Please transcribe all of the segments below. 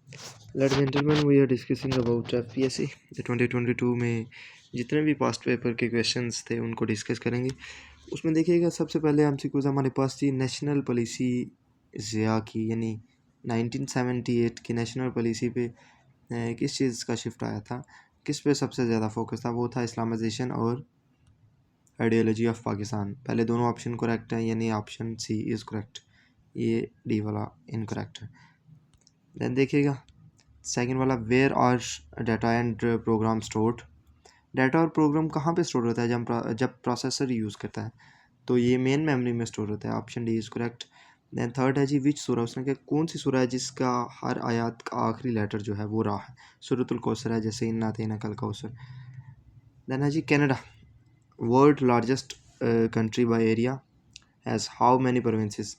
Ladies and gentlemen, we are discussing about FPSC 2022 में जितने भी पास्ट पेपर के क्वेश्चंस थे उनको डिस्कस करेंगे। उसमें देखिएगा सबसे पहले एमसीक्यूज हमारे पास थी नेशनल पॉलिसी ज़िया की, यानी 1978 की नेशनल पॉलिसी पे किस चीज़ का शिफ्ट आया था, किस पे सबसे ज़्यादा फोकस था। वो था इस्लामाइजेशन और आइडियोलॉजी ऑफ पाकिस्तान। पहले दोनों ऑप्शन करेक्ट हैं, यानी ऑप्शन सी इज़ करेक्ट, ये डी वाला इनकरेक्ट है। देन देखिएगा सेकंड वाला, where are data and program stored. Data और प्रोग्राम कहाँ पे स्टोर होता है? जब प्रोसेसर यूज़ करता है, तो ये मेन मेमोरी में स्टोर होता है। Option D is correct. Then third है जी विच सूरा, उसने कहा कौन सी सूरा है जिसका हर आयत का आखिरी लेटर जो है वो रा है। सूरतुल कौसर है, जैसे इन्ना तेना कल कौसर। दैन है जी Canada, world largest country by area, has how many provinces.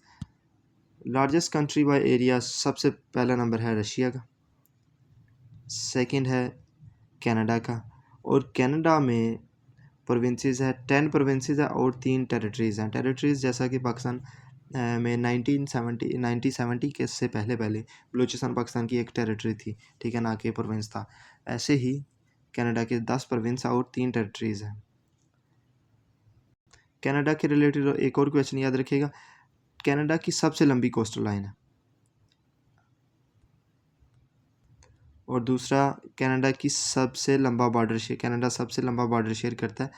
Largest country by area सबसे पहला नंबर है रशिया का, सेकंड है कनाडा का, और कनाडा में प्रोविंसेस है 10 प्रोविंसेस है और 3 टेरिटरीज़ हैं। टेरिटरीज़ जैसा कि पाकिस्तान में 1970 के से पहले बलूचिस्तान पाकिस्तान की एक टेरिटरी थी, ठीक है ना, कि प्रोविंस था। ऐसे ही कनाडा के 10 प्रोविंस और 3 टेरिटरीज़ हैं। कनाडा के रिलेटेड एक और क्वेश्चन याद रखिएगा, कनाडा की सबसे लंबी कोस्टल लाइन है। और दूसरा, कनाडा सबसे लंबा बॉर्डर शेयर करता है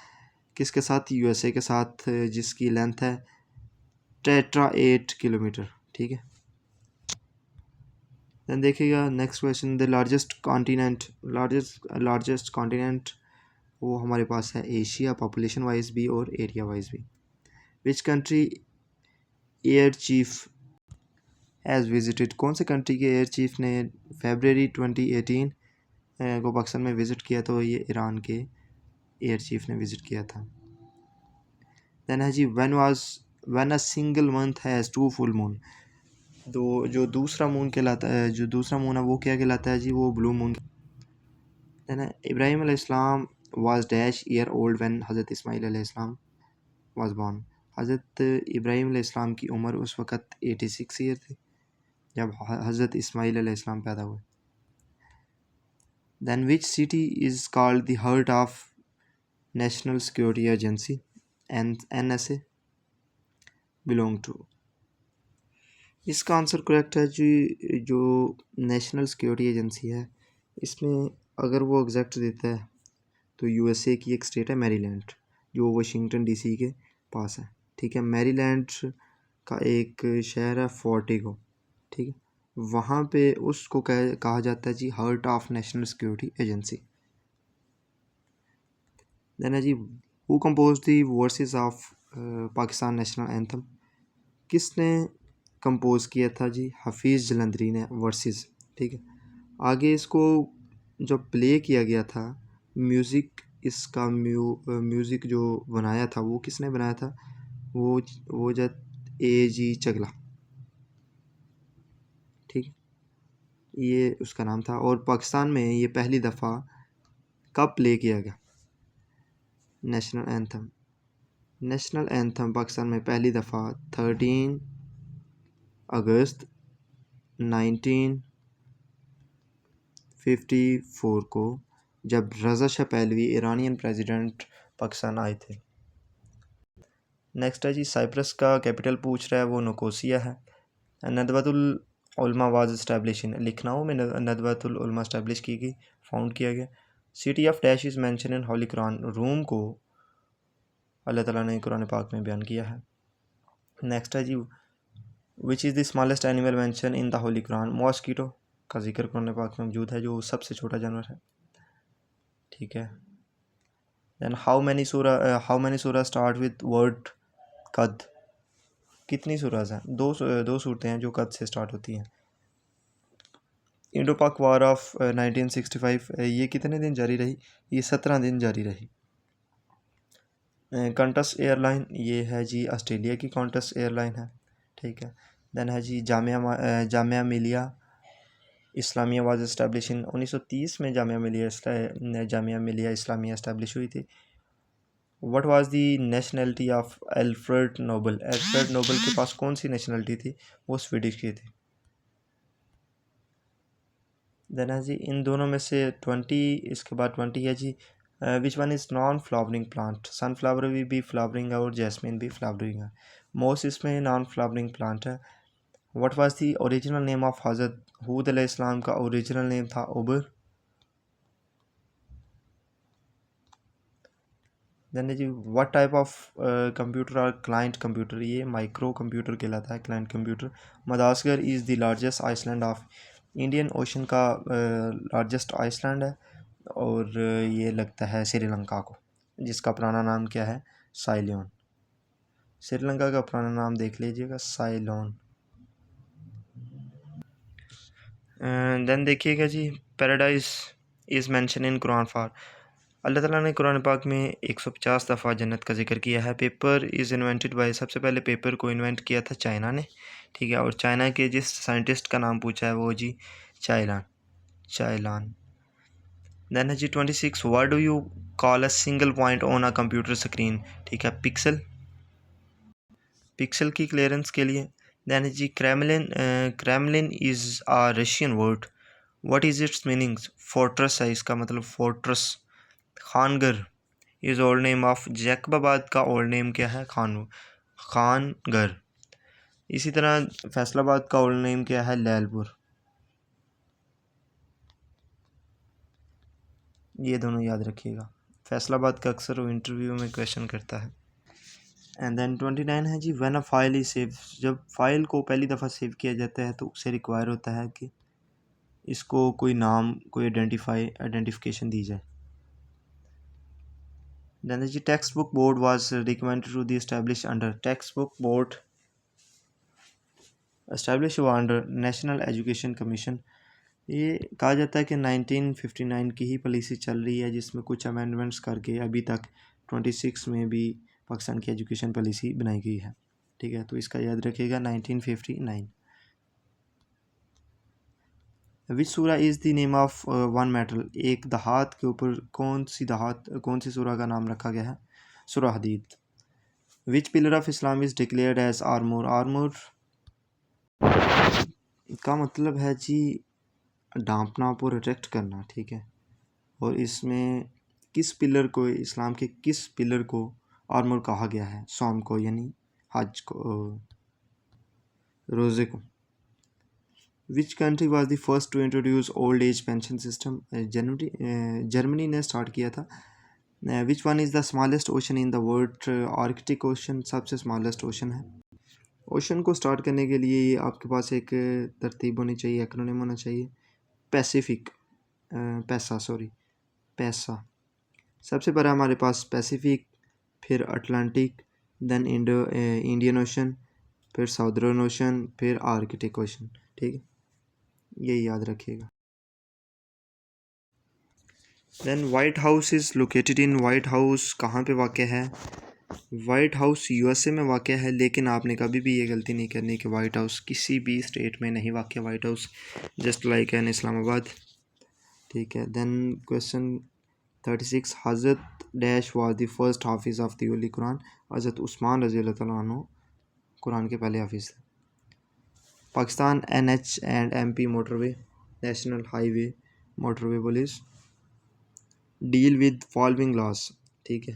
किसके साथ? यूएसए के साथ, जिसकी लेंथ है टेट्रा 8 किलोमीटर, ठीक है। देन देखिएगा next question, the largest continent वो हमारे पास है एशिया, पॉपुलेशन वाइज भी और एरिया वाइज भी। Which country air chief has visited, कौन से कंट्री के एयर चीफ ने फरवरी 2018 को पाकिस्तान में विज़िट किया? तो ये ईरान के एयर चीफ ने विज़िट किया था। देन है जी when a single month has 2 full moon, तो जो दूसरा मून है वो क्या कहलाता है जी? वो ब्लू मून। देन इब्राहिम अलैहिस्सलाम was dash year old when हज़रत इस्माइल अलैहिस्सलाम वाज बॉर्न। हज़रत इब्राहिम अलैहिस्सलाम की उम्र उस वक़्त 86 ईयर थी जब हज़रत इस्माइल अलैहिस्सलाम पैदा हुए। Then which city is called the heart of national security agency, NSA belong to. इसका आंसर करेक्ट है जी, जो नेशनल सिक्योरिटी एजेंसी है इसमें अगर वो एग्जैक्ट देता है तो यूएसए की एक स्टेट है मैरीलैंड, जो वाशिंगटन डीसी के पास है, ठीक है। मैरीलैंड का एक शहर है फोर्टिगो, ठीक है। वहाँ पे उसको कहा जाता है जी heart of national security agency. Then है जी who compose the verses of Pakistan national anthem, किसने कंपोज किया था जी? हफीज़ जलंधरी ने वर्सेस, ठीक है। आगे इसको जब प्ले किया गया था, म्यूज़िक इसका म्यूज़िक जो बनाया था वो किसने बनाया था? वो जब AG चगला, ठीक, ये उसका नाम था। और पाकिस्तान में ये पहली दफ़ा कब प्ले किया गया नेशनल एंथम पाकिस्तान में पहली दफ़ा 13 अगस्त 1954 को, जब Reza Shah Pahlavi Iranian president Pakistan आए थे। नेक्स्ट है जी साइप्रस का कैपिटल पूछ रहा है, वो निकोसिया है। नदवतुल उलमा वाज एस्टैब्लिश इन, लखनऊ में नदवतुल उलमा एस्टैब्लिश की गई, फाउंड किया गया। City of dash is mentioned in Holi Quran, room को अल्लाह ताला ने कुरान पाक में बयान किया है। नेक्स्ट है जी which is the smallest animal mentioned in the holy Quran, mosquito का जिक्र कुरान पाक में मौजूद है, जो सबसे छोटा जानवर है, ठीक है। देन हाउ मैनी सूरा स्टार्ट विद वर्ड कद, कितनी सूराज हैं? दो सूरतें हैं जो कद से स्टार्ट होती हैं। इंडो पाक वार ऑफ 1965 ये कितने दिन जारी रही? ये 17 दिन जारी रही। कॉन्टस एयरलाइन, ये है जी ऑस्ट्रेलिया की कॉन्टस एयरलाइन है, ठीक है। देन है जी Jamia Millia Islamia was establish in 1930 में जामिया मिलिया इस्लामिया एस्टैब्लिश हुई थी। What was the nationality of Alfred Nobel के पास कौन सी नेशनलिटी थी? वो स्वीडिश की थी। देन है जी इन दोनों में से 20, इसके बाद 20 है जी which one is non flowering plant. Sunflower भी फ्लावरिंग है और जैस्मिन भी फ्लावरिंग है, मोस्ट इसमें नॉन फ्लावरिंग प्लांट है। What was the original name of हज़रत हूद अलैहिस्सलाम का ओरिजिनल नेम था उबर। देन जी व्हाट टाइप ऑफ कंप्यूटर और क्लाइंट कंप्यूटर, ये माइक्रो कंप्यूटर कहलाता है, client computer. Madagascar is the largest island of Indian ocean का लार्जेस्ट आइसलैंड है और ये लगता है श्रीलंका को, जिसका पुराना नाम क्या है, साइलोन। श्रीलंका का पुराना नाम देख लीजिएगा, साइलोन। देन देखिएगा जी paradise is mentioned in Quran for, अल्लाह ताला ने कुरान पाक में 150 दफ़ा जन्नत का जिक्र किया है। पेपर इज़ इन्वेंटेड बाय, सबसे पहले पेपर को इन्वेंट किया था चाइना ने, ठीक है, और चाइना के जिस साइंटिस्ट का नाम पूछा है वो जी चाइलान। देन है जी 26 what do you call a single point on a computer screen, ठीक है, पिक्सल की क्लियरेंस के लिए। देन है जी Kremlin is a Russian word, what is its meanings, fortress है इसका मतलब, fortress. Khangarh is old name of, Jacobabad का ओल्ड नेम क्या है, खानगर। इसी तरह फैसलाबाद का ओल्ड नेम क्या है, लैलपुर। ये दोनों याद रखिएगा, फैसलाबाद का अक्सर वो इंटरव्यू में क्वेश्चन करता है। एंड देन 29 है जी when a file is save, जब फाइल को पहली दफ़ा सेव किया जाता है तो उसे रिक्वायर होता है कि इसको कोई नाम, कोई आइडेंटिफिकेशन दी जाए। देन जी textbook board was recommended to the establish under, textbook board establish हुआ अंडर नेशनल एजुकेशन कमीशन। ये कहा जाता है कि 1959 की ही पॉलिसी चल रही है जिसमें कुछ अमेंडमेंट्स करके अभी तक 26 में भी पाकिस्तान की एजुकेशन पॉलिसी बनाई गई है, ठीक है, तो इसका याद रखिएगा 1959। विच सूरा is the name of one metal, एक दहात के ऊपर कौन सी सूरा का नाम रखा गया है, सूरा हदीद। Which pillar of Islam is declared as armour का मतलब है जी डांपना, प्रोटेक्ट करना, ठीक है, और इसमें किस पिलर को, इस्लाम के किस पिलर को आर्मर कहा गया है, सौम को यानी हज को, रोज़े को। Which country was the first to introduce old age pension system, Germany ने स्टार्ट किया था। Which one is the smallest ocean in the world, Arctic ocean सबसे स्मॉलेस्ट ओशन है। ओशन को स्टार्ट करने के लिए आपके पास एक तरतीब होनी चाहिए, एक्रोनिम होना चाहिए, पैसा। सबसे पहले हमारे पास पैसिफिक, फिर अटलांटिक, देन इंडियन ओशन, फिर साउदर्न ओशन, फिर आर्कटिक ओशन, ठीक है, ये याद रखिएगा। Then White House is located in, White House कहाँ पे वाक़ है, वाइट हाउस यूएसए में वाक़ है, लेकिन आपने कभी भी ये गलती नहीं करनी कि वाइट हाउस किसी भी स्टेट में नहीं वाक़, white house just like an Islamabad, ठीक है। देन क्वेश्चन 36 हज़रत डैश वाज द फर्स्ट हाफिज़ ऑफ द होली कुरान, हज़रत उस्मान रज़ी अल्लाह तआला अन्हु कुरान के पहले हाफिज़ थे। Pakistan NH and MP motorway, national highway motorway police deal with following loss, ठीक है,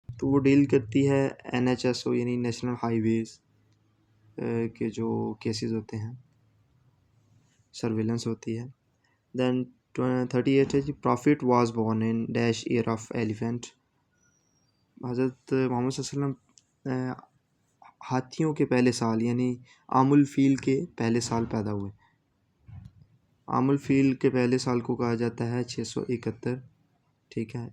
तो वो डील करती है NHSO यानी नेशनल हाईवेज़ के जो केसेस होते हैं, सर्विलेंस होती है। देन 38 है जी prophet was born in dash year of elephant, हज़रत मोहम्मद सल्लल्लाहु अलैहि वसल्लम हाथियों के पहले साल यानी आमुल फील के पहले साल पैदा हुए। आमुल फील के पहले साल को कहा जाता है 671, ठीक है।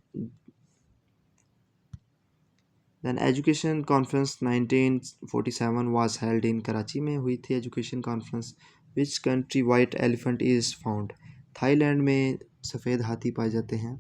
Then education conference 1947 was held in, Karachi में हुई थी education conference. Which country white elephant is found, Thailand में सफ़ेद हाथी पाए जाते हैं।